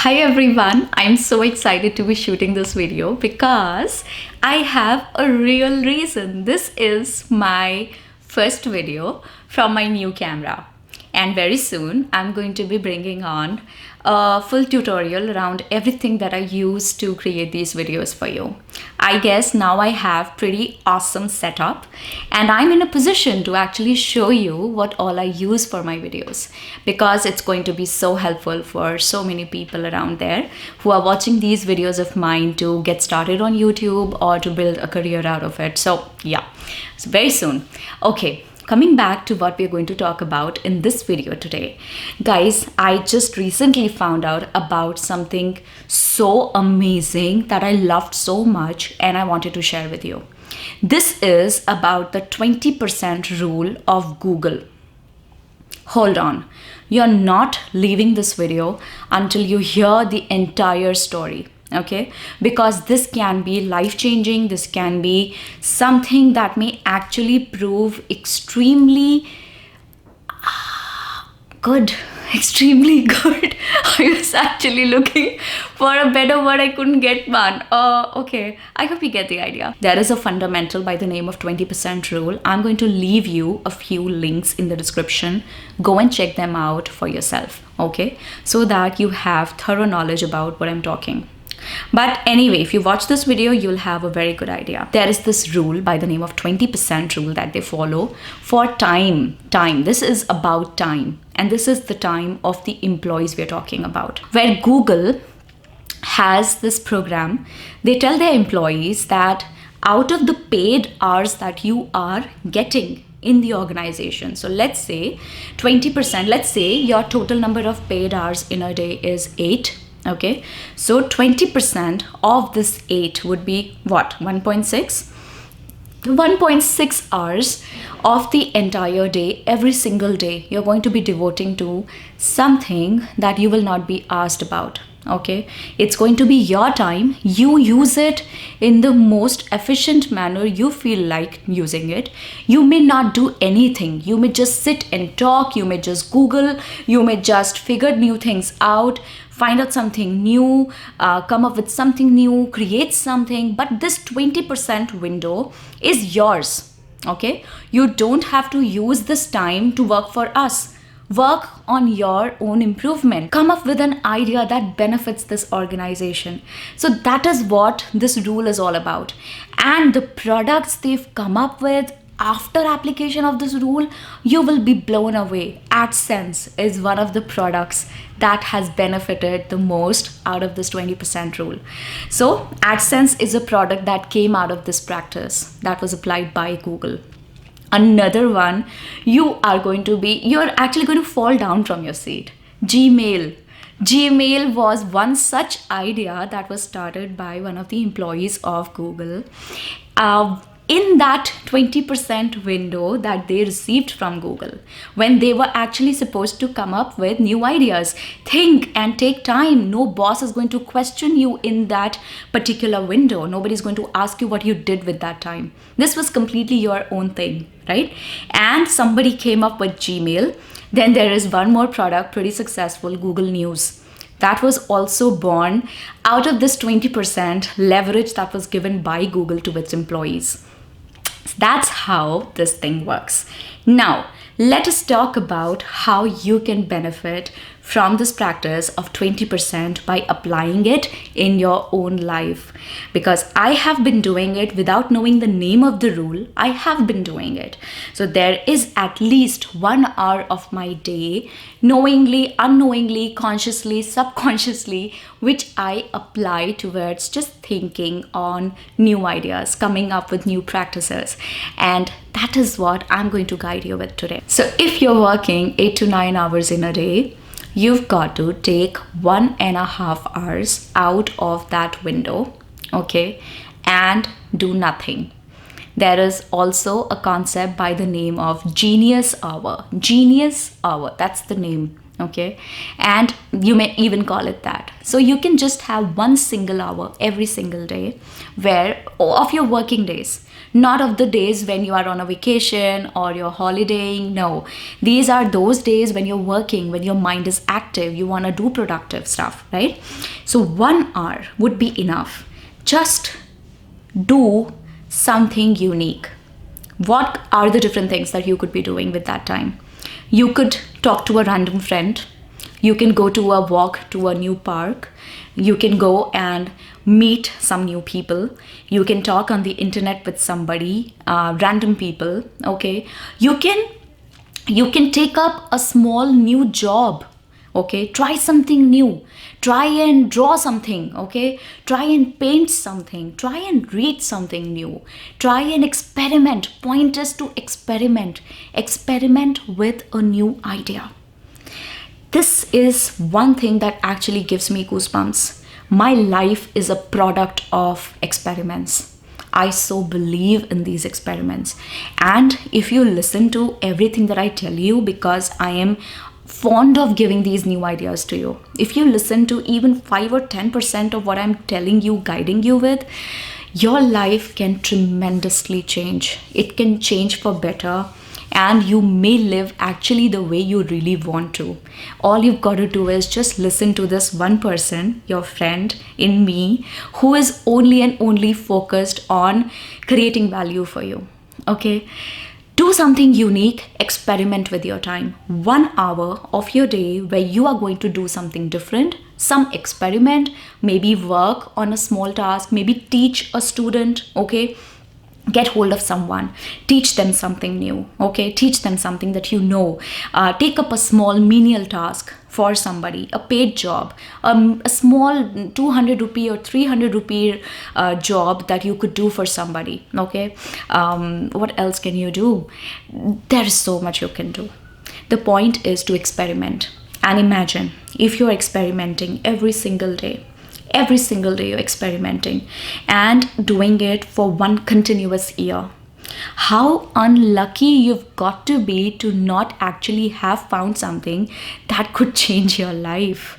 Hi everyone, I'm so excited to be shooting this video because I have a real reason. This is my first video from my new camera, and very soon I'm going to be bringing on a full tutorial around everything that I use to create these videos for you. I guess now I have pretty awesome setup and I'm in a position to actually show you what all I use for my videos, because it's going to be so helpful for so many people around there who are watching these videos of mine to get started on YouTube or to build a career out of it. So yeah, so very soon. Okay, coming back to what we're going to talk about in this video today. Guys, I just recently found out about something so amazing that I loved so much and I wanted to share with you. This is about the 20% rule of Google. Hold on, you're not leaving this video until you hear the entire story. Okay, because this can be life-changing. This can be something that may actually prove extremely good. Extremely good. I was actually looking for a better word. I couldn't get one. Okay, I hope you get the idea. There is a fundamental by the name of 20% rule. I'm going to leave you a few links in the description. Go and check them out for yourself, okay, so that you have thorough knowledge about what I'm talking. But anyway, if you watch this video, you'll have a very good idea. There is this rule by the name of 20% rule that they follow for time. This is about time. And this is the time of the employees we're talking about. Where Google has this program, they tell their employees that out of the paid hours that you are getting in the organization, so let's say 20%, let's say your total number of paid hours in a day is 8. Okay, so 20% of this 8 would be what? 1.6? 1.6 hours of the entire day, every single day, you're going to be devoting to something that you will not be asked about. Okay, it's going to be your time. You use it in the most efficient manner you feel like using it. You may not do anything. You may just sit and talk. You may just Google. You may just figure new things out, find out something new, come up with something new, create something. But this 20% window is yours. Okay, you don't have to use this time to work for us. Work on your own improvement. Come up with an idea that benefits this organization. So that is what this rule is all about. And the products they've come up with after application of this rule, you will be blown away. AdSense is one of the products that has benefited the most out of this 20% rule. So AdSense is a product that came out of this practice that was applied by Google. Another one, you're actually going to fall down from your seat. Gmail was one such idea that was started by one of the employees of Google. In that 20% window that they received from Google, when they were actually supposed to come up with new ideas, think and take time. No boss is going to question you in that particular window. Nobody's going to ask you what you did with that time. This was completely your own thing, right? And somebody came up with Gmail. Then there is one more product, pretty successful, Google News. That was also born out of this 20% leverage that was given by Google to its employees. That's how this thing works. Now, let us talk about how you can benefit from this practice of 20% by applying it in your own life. Because I have been doing it without knowing the name of the rule. I have been doing it. So there is at least 1 hour of my day, knowingly, unknowingly, consciously, subconsciously, which I apply towards just thinking on new ideas, coming up with new practices. And that is what I'm going to guide you with today. So if you're working 8 to 9 hours in a day, you've got to take 1.5 hours out of that window, okay, and do nothing. There is also a concept by the name of Genius Hour. Genius Hour, that's the name, okay, and you may even call it that. So you can just have one single hour every single day where of your working days, not of the days when you are on a vacation or you're holidaying. No, these are those days when you're working, when your mind is active, you want to do productive stuff, right? So 1 hour would be enough. Just do something unique. What are the different things that you could be doing with that time? You could talk to a random friend. You can go to a walk to a new park. You can go and meet some new people. You can talk on the internet with somebody, random people. Okay, you can take up a small new job. Okay, try something new. Try and draw something. Okay, try and paint something. Try and read something new. Try and experiment. Point is to experiment. Experiment with a new idea. This is one thing that actually gives me goosebumps. My life is a product of experiments. I so believe in these experiments. And if you listen to everything that I tell you, because I am fond of giving these new ideas to you, if you listen to even 5 or 10% of what I'm telling you, guiding you with, your life can tremendously change. It can change for better, and you may live actually the way you really want to. All you've got to do is just listen to this one person, your friend in me, who is only and only focused on creating value for you. Okay? Do something unique, experiment with your time. 1 hour of your day where you are going to do something different, some experiment, maybe work on a small task, maybe teach a student, okay? Get hold of someone, teach them something new, okay? Teach them something that you know. Take up a small menial task for somebody, a paid job, a small 200 rupee or 300 rupee job that you could do for somebody, okay? What else can you do? There is so much you can do. The point is to experiment. And imagine if you're experimenting every single day you're experimenting and doing it for one continuous year. How unlucky you've got to be to not actually have found something that could change your life.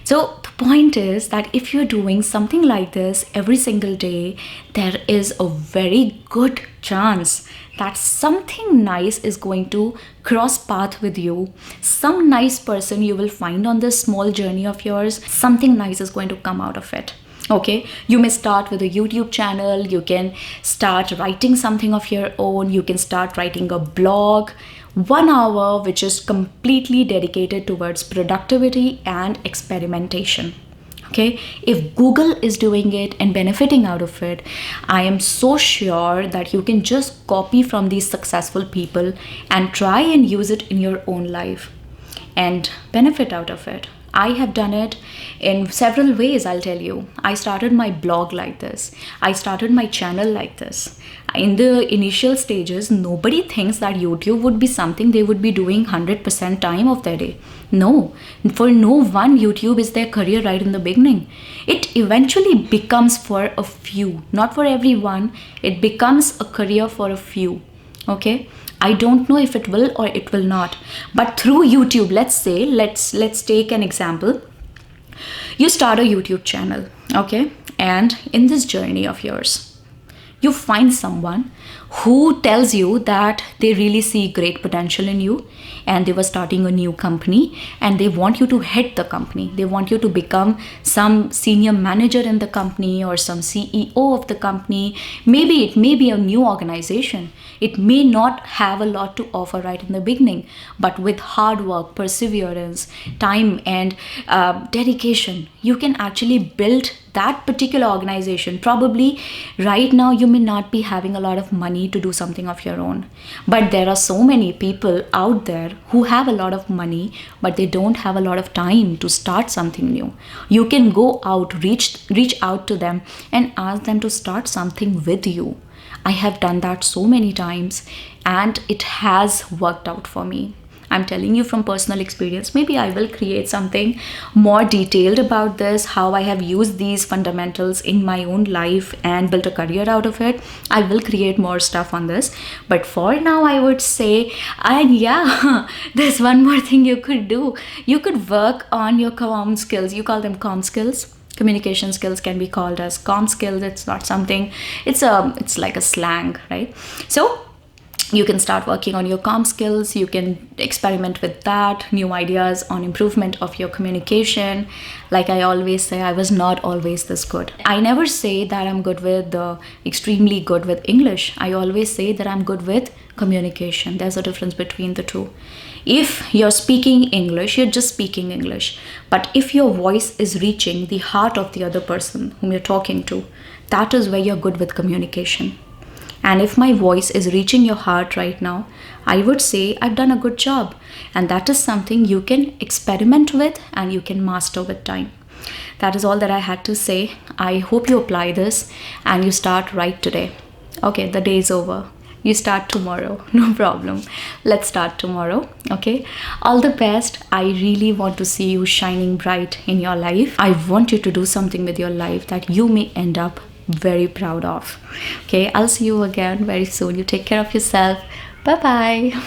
So the point is that if you're doing something like this every single day, there is a very good chance that something nice is going to cross path with you. Some nice person you will find on this small journey of yours. Something nice is going to come out of it. Okay, you may start with a YouTube channel. You can start writing something of your own. You can start writing a blog. 1 hour which is completely dedicated towards productivity and experimentation. Okay, if Google is doing it and benefiting out of it, I am so sure that you can just copy from these successful people and try and use it in your own life and benefit out of it. I have done it in several ways, I'll tell you. I started my blog like this. I started my channel like this. In the initial stages, nobody thinks that YouTube would be something they would be doing 100% time of their day. No, for no one, YouTube is their career right in the beginning. It eventually becomes for a few, not for everyone. It becomes a career for a few. Okay, I don't know if it will or it will not, but through YouTube, let's take an example. You start a YouTube channel, okay, and in this journey of yours, you find someone who tells you that they really see great potential in you, and they were starting a new company and they want you to head the company. They want you to become some senior manager in the company or some CEO of the company. Maybe it may be a new organization. It may not have a lot to offer right in the beginning, but with hard work, perseverance, time, and dedication, you can actually build that particular organization. Probably right now you may not be having a lot of money to do something of your own, but there are so many people out there who have a lot of money, but they don't have a lot of time to start something new. You can go out, reach out to them and ask them to start something with you. I have done that so many times and it has worked out for me. I'm telling you from personal experience. Maybe I will create something more detailed about this, how I have used these fundamentals in my own life and built a career out of it. I will create more stuff on this. But for now, I would say, and yeah, there's one more thing you could do. You could work on your comm skills. You call them comm skills. Communication skills can be called as comm skills. It's not something, it's like a slang, right? So you can start working on your comm skills. You can experiment with that, new ideas on improvement of your communication. Like I always say, I was not always this good. I never say that I'm good with extremely good with English. I always say that I'm good with communication. There's a difference between the two. If you're speaking English, you're just speaking English. But if your voice is reaching the heart of the other person whom you're talking to, that is where you're good with communication. And if my voice is reaching your heart right now, I would say I've done a good job. And that is something you can experiment with and you can master with time. That is all that I had to say. I hope you apply this and you start right today. Okay, the day is over. You start tomorrow, no problem. Let's start tomorrow, okay? All the best. I really want to see you shining bright in your life. I want you to do something with your life that you may end up very proud of. Okay, I'll see you again very soon. You take care of yourself. Bye bye.